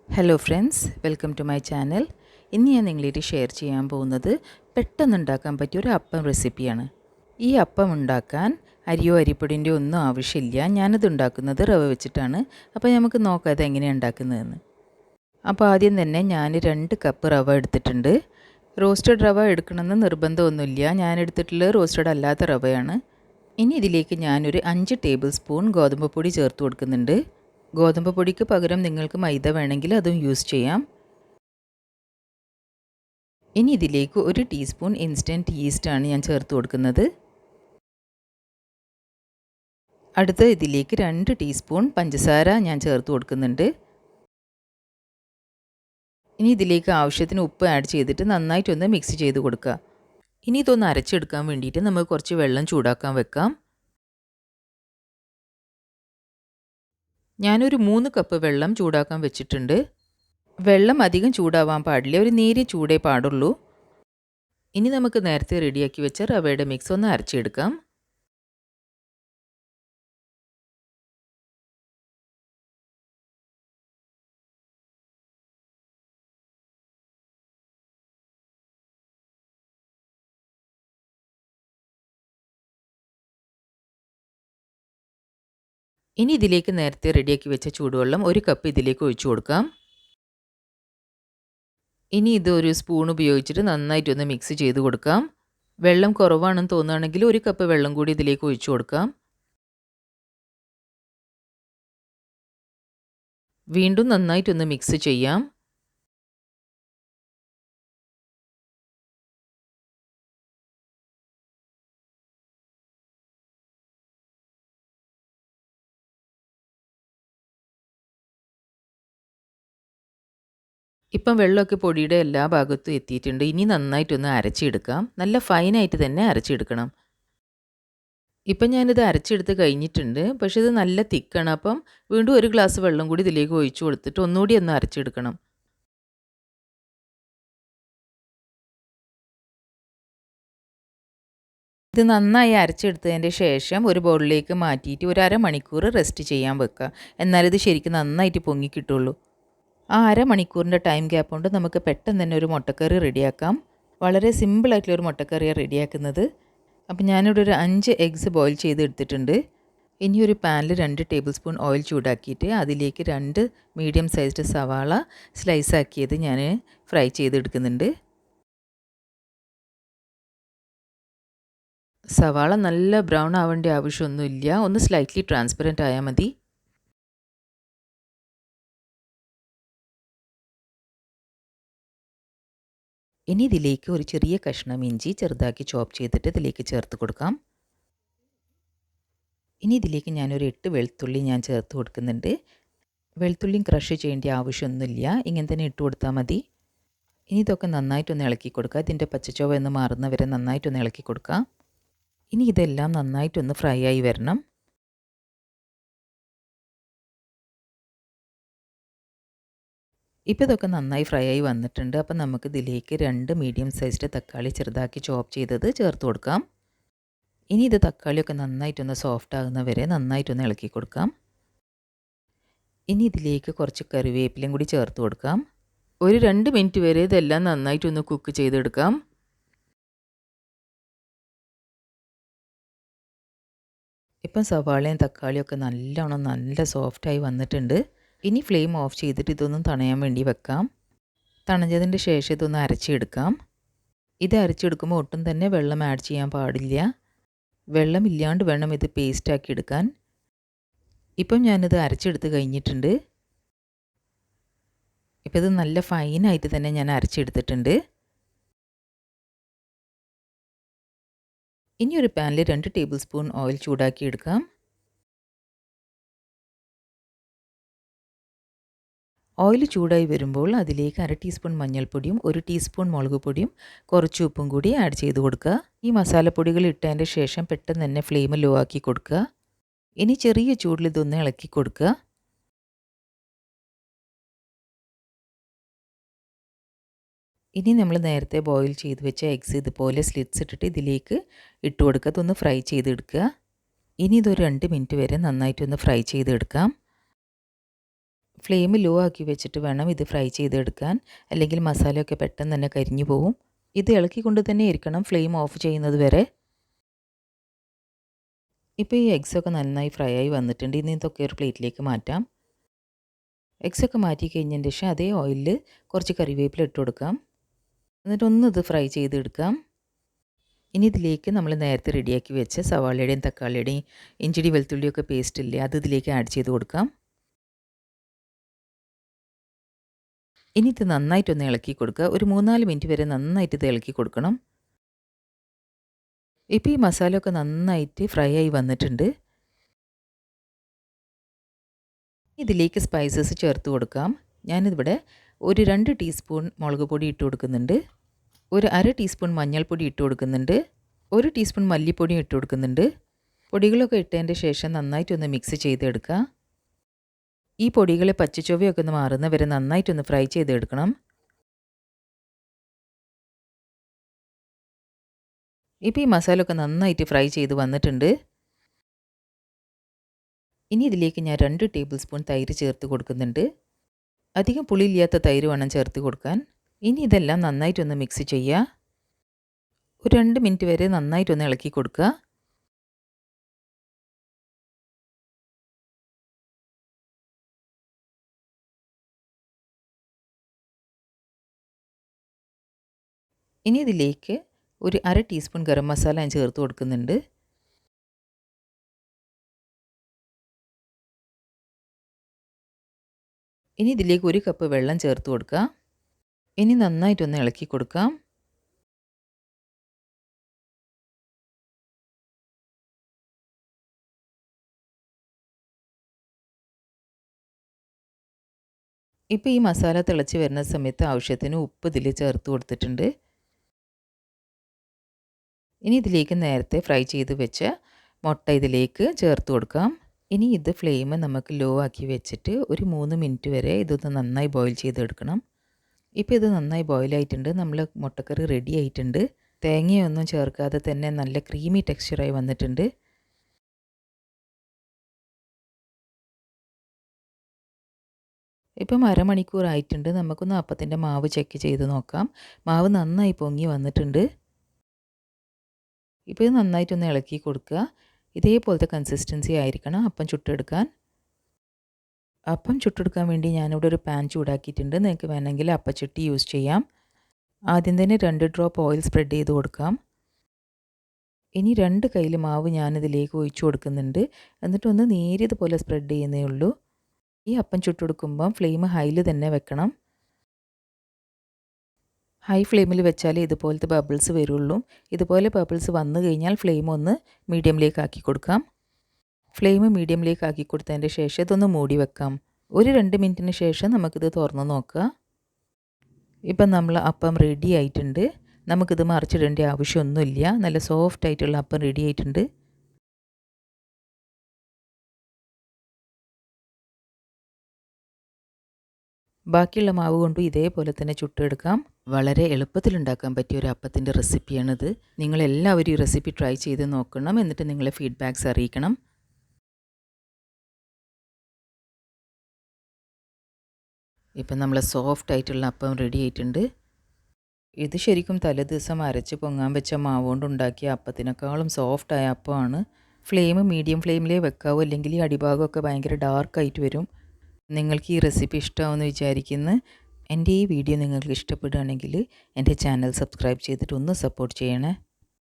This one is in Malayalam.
Hello friends, welcome to my channel. ഇന്ന് ഞാൻ നിങ്ങളായിട്ട് ഷെയർ ചെയ്യാൻ പോകുന്നത് പെട്ടെന്ന് ഉണ്ടാക്കാൻ പറ്റിയ ഒരു അപ്പം റെസിപ്പിയാണ്. ഈ അപ്പം ഉണ്ടാക്കാൻ അരിയോ അരിപ്പൊടിൻ്റെയോ ഒന്നും ആവശ്യമില്ല. ഞാനിത് ഉണ്ടാക്കുന്നത് റവ വെച്ചിട്ടാണ്. അപ്പോൾ നമുക്ക് നോക്കാം ഇത് എങ്ങനെയാണ് ഉണ്ടാക്കുന്നതെന്ന്. അപ്പോൾ ആദ്യം തന്നെ ഞാൻ 2 കപ്പ് റവ എടുത്തിട്ടുണ്ട്. റോസ്റ്റഡ് റവ എടുക്കണമെന്ന് നിർബന്ധമൊന്നുമില്ല. ഞാൻ എടുത്തിട്ടുള്ളത് റോസ്റ്റഡ് അല്ലാത്ത റവയാണ്. ഇനി ഇതിലേക്ക് ഞാനൊരു 5 ടേബിൾ സ്പൂൺ ഗോതമ്പ് പൊടി ചേർത്ത് കൊടുക്കുന്നുണ്ട്. ഗോതമ്പ് പൊടിക്ക് പകരം നിങ്ങൾക്ക് മൈദ വേണമെങ്കിൽ അതും യൂസ് ചെയ്യാം. ഇനി ഇതിലേക്ക് 1 ടീസ്പൂൺ ഇൻസ്റ്റൻറ്റ് ഈസ്റ്റാണ് ഞാൻ ചേർത്ത് കൊടുക്കുന്നത്. അടുത്ത ഇതിലേക്ക് 2 ടീസ്പൂൺ പഞ്ചസാര ഞാൻ ചേർത്ത് കൊടുക്കുന്നുണ്ട്. ഇനി ഇതിലേക്ക് ആവശ്യത്തിന് ഉപ്പ് ആഡ് ചെയ്തിട്ട് നന്നായിട്ടൊന്ന് മിക്സ് ചെയ്ത് കൊടുക്കുക. ഇനി ഇതൊന്ന് അരച്ചെടുക്കാൻ വേണ്ടിയിട്ട് നമുക്ക് കുറച്ച് വെള്ളം ചൂടാക്കാൻ വെക്കാം. ഞാനൊരു 3 കപ്പ് വെള്ളം ചൂടാക്കാൻ വെച്ചിട്ടുണ്ട്. വെള്ളം അധികം ചൂടാവാൻ പാടില്ല, ഒരു നേരിയ ചൂടേ പാടുള്ളൂ. ഇനി നമുക്ക് നേരത്തെ റെഡിയാക്കി വെച്ച റവയുടെ മിക്സ് ഒന്ന് അരച്ചെടുക്കാം. ഇനി ഇതിലേക്ക് നേരത്തെ റെഡിയാക്കി വെച്ച ചൂടുവെള്ളം 1 കപ്പ് ഇതിലേക്ക് ഒഴിച്ചു കൊടുക്കാം. ഇനി ഇത് ഒരു സ്പൂൺ ഉപയോഗിച്ചിട്ട് നന്നായിട്ടൊന്ന് മിക്സ് ചെയ്ത് കൊടുക്കാം. വെള്ളം കുറവാണെന്ന് തോന്നുകയാണെങ്കിൽ 1 കപ്പ് വെള്ളം കൂടി ഇതിലേക്ക് ഒഴിച്ചു കൊടുക്കാം. വീണ്ടും നന്നായിട്ടൊന്ന് മിക്സ് ചെയ്യാം. ഇപ്പം വെള്ളമൊക്കെ പൊടിയുടെ എല്ലാ ഭാഗത്തും എത്തിയിട്ടുണ്ട്. ഇനി നന്നായിട്ടൊന്ന് അരച്ചെടുക്കാം. നല്ല ഫൈനായിട്ട് തന്നെ അരച്ചെടുക്കണം. ഇപ്പം ഞാനിത് അരച്ചെടുത്ത് കഴിഞ്ഞിട്ടുണ്ട്. പക്ഷേ ഇത് നല്ല തിക്കാണ്. അപ്പം വീണ്ടും 1 ഗ്ലാസ് വെള്ളം കൂടി ഇതിലേക്ക് ഒഴിച്ചു കൊടുത്തിട്ട് ഒന്നുകൂടി ഒന്ന് അരച്ചെടുക്കണം. ഇത് നന്നായി അരച്ചെടുത്തതിൻ്റെ ശേഷം ഒരു ബൗളിലേക്ക് മാറ്റിയിട്ട് ഒരു അരമണിക്കൂർ റെസ്റ്റ് ചെയ്യാൻ വെക്കുക. എന്നാലിത് ശരിക്കും നന്നായിട്ട് പൊങ്ങി കിട്ടുള്ളൂ. ആ അരമണിക്കൂറിൻ്റെ ടൈം ഗ്യാപ്പ് കൊണ്ട് നമുക്ക് പെട്ടെന്ന് തന്നെ ഒരു മുട്ടക്കറി റെഡിയാക്കാം. വളരെ സിമ്പിളായിട്ടുള്ള ഒരു മുട്ടക്കറിയാണ് റെഡിയാക്കുന്നത്. അപ്പോൾ ഞാനിവിടെ ഒരു 5 എഗ്സ് ബോയിൽ ചെയ്ത് എടുത്തിട്ടുണ്ട്. ഇനി ഒരു പാനിൽ 2 ടേബിൾ സ്പൂൺ ഓയിൽ ചൂടാക്കിയിട്ട് അതിലേക്ക് 2 മീഡിയം സൈസ്ഡ് സവാള സ്ലൈസ് ആക്കിയത് ഞാൻ ഫ്രൈ ചെയ്തെടുക്കുന്നുണ്ട്. സവാള നല്ല ബ്രൗൺ ആവേണ്ട ആവശ്യമൊന്നുമില്ല, ഒന്ന് സ്ലൈറ്റ്ലി ട്രാൻസ്പെറൻറ്റ് ആയാൽ മതി. ഇനി ഇതിലേക്ക് ഒരു ചെറിയ കഷ്ണം ഇഞ്ചി ചെറുതാക്കി ചോപ്പ് ചെയ്തിട്ട് ഇതിലേക്ക് ചേർത്ത് കൊടുക്കാം. ഇനി ഇതിലേക്ക് ഞാനൊരു 8 വെളുത്തുള്ളി ഞാൻ ചേർത്ത് കൊടുക്കുന്നുണ്ട്. വെളുത്തുള്ളിയും ക്രഷ് ചെയ്യേണ്ട ആവശ്യമൊന്നുമില്ല, ഇങ്ങനെ തന്നെ ഇട്ട് കൊടുത്താൽ മതി. ഇനി ഇതൊക്കെ നന്നായിട്ടൊന്ന് ഇളക്കി കൊടുക്കുക. ഇതിൻ്റെ പച്ചച്ചൊവ എന്ന് മാറുന്നവരെ നന്നായിട്ടൊന്ന് ഇളക്കി കൊടുക്കുക. ഇനി ഇതെല്ലാം നന്നായിട്ടൊന്ന് ഫ്രൈ ആയി വരണം. ഇപ്പോൾ ഇതൊക്കെ നന്നായി ഫ്രൈ ആയി വന്നിട്ടുണ്ട്. അപ്പം നമുക്ക് ഇതിലേക്ക് 2 മീഡിയം സൈസ്ഡ് തക്കാളി ചെറുതാക്കി ചോപ്പ് ചെയ്തത് ചേർത്ത് കൊടുക്കാം. ഇനി ഇത് തക്കാളിയൊക്കെ നന്നായിട്ടൊന്ന് സോഫ്റ്റ് ആകുന്നവരെ നന്നായിട്ടൊന്ന് ഇളക്കി കൊടുക്കാം. ഇനി ഇതിലേക്ക് കുറച്ച് കറിവേപ്പിലയും കൂടി ചേർത്ത് കൊടുക്കാം. ഒരു 2 മിനിറ്റ് വരെ ഇതെല്ലാം നന്നായിട്ടൊന്ന് കുക്ക് ചെയ്തെടുക്കാം. ഇപ്പം സവാളയും തക്കാളിയൊക്കെ നല്ലോണം നല്ല സോഫ്റ്റായി വന്നിട്ടുണ്ട്. ഇനി ഫ്ലെയിം ഓഫ് ചെയ്തിട്ട് ഇതൊന്നും തണയാൻ വേണ്ടി വെക്കാം. തണഞ്ഞതിൻ്റെ ശേഷം ഇതൊന്ന് അരച്ചെടുക്കാം. ഇത് അരച്ചെടുക്കുമ്പോൾ ഒട്ടും തന്നെ വെള്ളം ആഡ് ചെയ്യാൻ പാടില്ല. വെള്ളമില്ലാണ്ട് വേണം ഇത് പേസ്റ്റാക്കി എടുക്കാൻ. ഇപ്പം ഞാനിത് അരച്ചെടുത്ത് കഴിഞ്ഞിട്ടുണ്ട്. ഇപ്പം ഇത് നല്ല ഫൈനായിട്ട് തന്നെ ഞാൻ അരച്ചെടുത്തിട്ടുണ്ട്. ഇനി ഒരു പാനിൽ 2 ടേബിൾ സ്പൂൺ ഓയിൽ ചൂടാക്കി എടുക്കാം. ഓയിൽ ചൂടായി വരുമ്പോൾ അതിലേക്ക് 1/2 ടീസ്പൂൺ മഞ്ഞൾപ്പൊടിയും 1 ടീസ്പൂൺ മുളക് പൊടിയും കുറച്ച് ഉപ്പും കൂടി ആഡ് ചെയ്ത് കൊടുക്കുക. ഈ മസാലപ്പൊടികൾ ഇട്ടതിൻ്റെ ശേഷം പെട്ടെന്ന് തന്നെ ഫ്ലെയിം ലോ ആക്കി കൊടുക്കുക. ഇനി ചെറിയ ചൂടിൽ ഇതൊന്ന് ഇളക്കി കൊടുക്കുക. ഇനി നമ്മൾ നേരത്തെ ബോയിൽ ചെയ്ത് വെച്ച എഗ്സ് ഇതുപോലെ സ്ലിറ്റ്സ് ഇട്ടിട്ട് ഇതിലേക്ക് ഇട്ട് കൊടുക്കുക. ഇതൊന്ന് ഫ്രൈ ചെയ്തെടുക്കുക. ഇനി ഇതൊരു 2 മിനിറ്റ് വരെ നന്നായിട്ടൊന്ന് ഫ്രൈ ചെയ്തെടുക്കാം. ഫ്ലെയിം ലോ ആക്കി വെച്ചിട്ട് വേണം ഇത് ഫ്രൈ ചെയ്തെടുക്കാൻ, അല്ലെങ്കിൽ മസാലയൊക്കെ പെട്ടെന്ന് തന്നെ കരിഞ്ഞു പോവും. ഇത് ഇളക്കിക്കൊണ്ട് തന്നെ ഇരിക്കണം ഫ്ലെയിം ഓഫ് ചെയ്യുന്നത് വരെ. ഇപ്പോൾ ഈ എഗ്സൊക്കെ നന്നായി ഫ്രൈ ആയി വന്നിട്ടുണ്ട്. ഇനി ഇതൊക്കെ ഒരു പ്ലേറ്റിലേക്ക് മാറ്റാം. എഗ്സൊക്കെ മാറ്റി കഴിഞ്ഞതിന് ശേഷം അതേ ഓയിലിൽ കുറച്ച് കറിവേപ്പില ഇട്ട് കൊടുക്കാം. എന്നിട്ട് ഇത് ഫ്രൈ ചെയ്തെടുക്കാം. ഇനി ഇതിലേക്ക് നമ്മൾ നേരത്തെ റെഡിയാക്കി വെച്ച സവാളയുടെയും തക്കാളിയുടെയും ഇഞ്ചിടി വെളുത്തുള്ളിയൊക്കെ പേസ്റ്റ് ഇല്ലേ, അത് ഇതിലേക്ക് ആഡ് ചെയ്ത് കൊടുക്കാം. ഇനി ഇത് നന്നായിട്ടൊന്ന് ഇളക്കി കൊടുക്കുക. ഒരു 3-4 മിനിറ്റ് വരെ നന്നായിട്ട് ഇത് ഇളക്കി കൊടുക്കണം. ഇപ്പോൾ ഈ മസാലയൊക്കെ നന്നായിട്ട് ഫ്രൈ ആയി വന്നിട്ടുണ്ട്. ഇതിലേക്ക് സ്പൈസസ് ചേർത്ത് കൊടുക്കാം. ഞാനിവിടെ ഒരു 2 ടീസ്പൂൺ മുളക് പൊടി ഇട്ട് കൊടുക്കുന്നുണ്ട്. ഒരു 1/2 ടീസ്പൂൺ മഞ്ഞൾപ്പൊടി ഇട്ട് കൊടുക്കുന്നുണ്ട്. 1 ടീസ്പൂൺ മല്ലിപ്പൊടിയും ഇട്ട് കൊടുക്കുന്നുണ്ട്. പൊടികളൊക്കെ ഇട്ടതിൻ്റെ ശേഷം നന്നായിട്ടൊന്ന് മിക്സ് ചെയ്തെടുക്കുക. ഈ പൊടികളെ പച്ചച്ചൊവയൊക്കെ ഒന്ന് മാറുന്ന വരെ നന്നായിട്ടൊന്ന് ഫ്രൈ ചെയ്തെടുക്കണം. ഇപ്പോൾ ഈ മസാലയൊക്കെ നന്നായിട്ട് ഫ്രൈ ചെയ്ത് വന്നിട്ടുണ്ട്. ഇനി ഇതിലേക്ക് ഞാൻ 2 ടേബിൾ സ്പൂൺ തൈര് ചേർത്ത് കൊടുക്കുന്നുണ്ട്. അധികം പുളിയില്ലാത്ത തൈര് വേണം ചേർത്ത് കൊടുക്കാൻ. ഇനി ഇതെല്ലാം നന്നായിട്ടൊന്ന് മിക്സ് ചെയ്യുക. ഒരു 2 മിനിറ്റ് വരെ നന്നായിട്ടൊന്ന് ഇളക്കി കൊടുക്കുക. ഇനി ഇതിലേക്ക് ഒരു 1/2 ടീസ്പൂൺ ഗരം മസാല ഞാൻ ചേർത്ത് കൊടുക്കുന്നുണ്ട്. ഇനി ഇതിലേക്ക് 1 കപ്പ് വെള്ളം ചേർത്ത് കൊടുക്കുക. ഇനി നന്നായിട്ടൊന്ന് ഇളക്കി കൊടുക്കാം. ഇപ്പോൾ ഈ മസാല തിളച്ച് വരുന്ന സമയത്ത് ആവശ്യത്തിന് ഉപ്പ് ഇതിൽ ചേർത്ത് കൊടുത്തിട്ടുണ്ട്. ഇനി ഇതിലേക്ക് നേരത്തെ ഫ്രൈ ചെയ്ത് വെച്ച മുട്ട ഇതിലേക്ക് ചേർത്ത് കൊടുക്കാം. ഇനി ഇത് ഫ്ലെയിം നമുക്ക് ലോ ആക്കി വെച്ചിട്ട് ഒരു 3 മിനിറ്റ് വരെ ഇതൊന്ന് നന്നായി ബോയിൽ ചെയ്തെടുക്കണം. ഇപ്പോൾ ഇത് നന്നായി ബോയിലായിട്ടുണ്ട്. നമ്മൾ മുട്ടക്കറി റെഡി ആയിട്ടുണ്ട്. തേങ്ങയൊന്നും ചേർക്കാതെ തന്നെ നല്ല ക്രീമി ടെക്സ്ചറായി വന്നിട്ടുണ്ട്. ഇപ്പം അരമണിക്കൂറായിട്ടുണ്ട്. നമുക്കൊന്ന് അപ്പത്തിൻ്റെ മാവ് ചെക്ക് ചെയ്ത് നോക്കാം. മാവ് നന്നായി പൊങ്ങി വന്നിട്ടുണ്ട്. ഇപ്പോൾ ഇത് നന്നായിട്ടൊന്ന് ഇളക്കി കൊടുക്കുക. ഇതേപോലത്തെ കൺസിസ്റ്റൻസി ആയിരിക്കണം അപ്പം ചുട്ടെടുക്കാൻ. അപ്പം ചുട്ടെടുക്കാൻ വേണ്ടി ഞാനിവിടെ ഒരു പാൻ ചൂടാക്കിയിട്ടുണ്ട്. നിങ്ങൾക്ക് വേണമെങ്കിൽ അപ്പച്ചട്ടി യൂസ് ചെയ്യാം. ആദ്യം തന്നെ 2 ഡ്രോപ്പ് ഓയിൽ സ്പ്രെഡ് ചെയ്ത് കൊടുക്കാം. ഇനി 2 കയ്യിൽ മാവ് ഞാനിതിലേക്ക് ഒഴിച്ചു കൊടുക്കുന്നുണ്ട്. എന്നിട്ടൊന്ന് നേരിയതുപോലെ സ്പ്രെഡ് ചെയ്യുന്നേ ഉള്ളൂ. ഈ അപ്പം ചുട്ടെടുക്കുമ്പം ഫ്ലെയിം ഹൈയിൽ തന്നെ വെക്കണം. ഹൈ ഫ്ലെയിമിൽ വെച്ചാലേ ഇതുപോലത്തെ ബബിൾസ് വരുള്ളൂ. ഇതുപോലെ ബബിൾസ് വന്നു കഴിഞ്ഞാൽ ഫ്ലെയിം ഒന്ന് മീഡിയമിലേക്ക് ആക്കി കൊടുക്കാം. ഫ്ലെയിം മീഡിയമിലേക്ക് ആക്കി കൊടുത്തതിൻ്റെ ശേഷം ഇതൊന്ന് മൂടി വെക്കാം. ഒരു 2 മിനിറ്റിന് ശേഷം നമുക്കിത് തുറന്ന് നോക്കാം. ഇപ്പം നമ്മൾ അപ്പം റെഡി ആയിട്ടുണ്ട്. നമുക്കിത് മറിച്ചിടേണ്ട ആവശ്യമൊന്നുമില്ല. നല്ല സോഫ്റ്റ് ആയിട്ടുള്ള അപ്പം റെഡി ആയിട്ടുണ്ട്. ബാക്കിയുള്ള മാവ് കൊണ്ടും ഇതേപോലെ തന്നെ ചുട്ടെടുക്കാം. വളരെ എളുപ്പത്തിൽ ഉണ്ടാക്കാൻ പറ്റിയ ഒരു അപ്പത്തിൻ്റെ റെസിപ്പിയാണിത്. നിങ്ങളെല്ലാവരും ഈ റെസിപ്പി ട്രൈ ചെയ്ത് നോക്കണം. എന്നിട്ട് നിങ്ങളെ ഫീഡ്ബാക്ക്സ് അറിയിക്കണം. ഇപ്പം നമ്മൾ സോഫ്റ്റ് ആയിട്ടുള്ള അപ്പം റെഡി ആയിട്ടുണ്ട്. ഇത് ശരിക്കും തലേദിവസം അരച്ച് പൊങ്ങാൻ വെച്ച മാവ് കൊണ്ട് ഉണ്ടാക്കിയ അപ്പത്തിനേക്കാളും സോഫ്റ്റായ അപ്പമാണ്. ഫ്ലെയിം മീഡിയം ഫ്ലെയിമിലേ വെക്കാവൂ, അല്ലെങ്കിൽ ഈ അടിഭാഗമൊക്കെ ഭയങ്കര ഡാർക്കായിട്ട് വരും. നിങ്ങൾക്ക് ഈ റെസിപ്പി ഇഷ്ടമാവുമെന്ന് വിചാരിക്കുന്നു. എൻ്റെ ഈ വീഡിയോ നിങ്ങൾക്ക് ഇഷ്ടപ്പെടുകയാണെങ്കിൽ എൻ്റെ ചാനൽ സബ്സ്ക്രൈബ് ചെയ്തിട്ട് ഒന്ന് സപ്പോർട്ട് ചെയ്യണേ.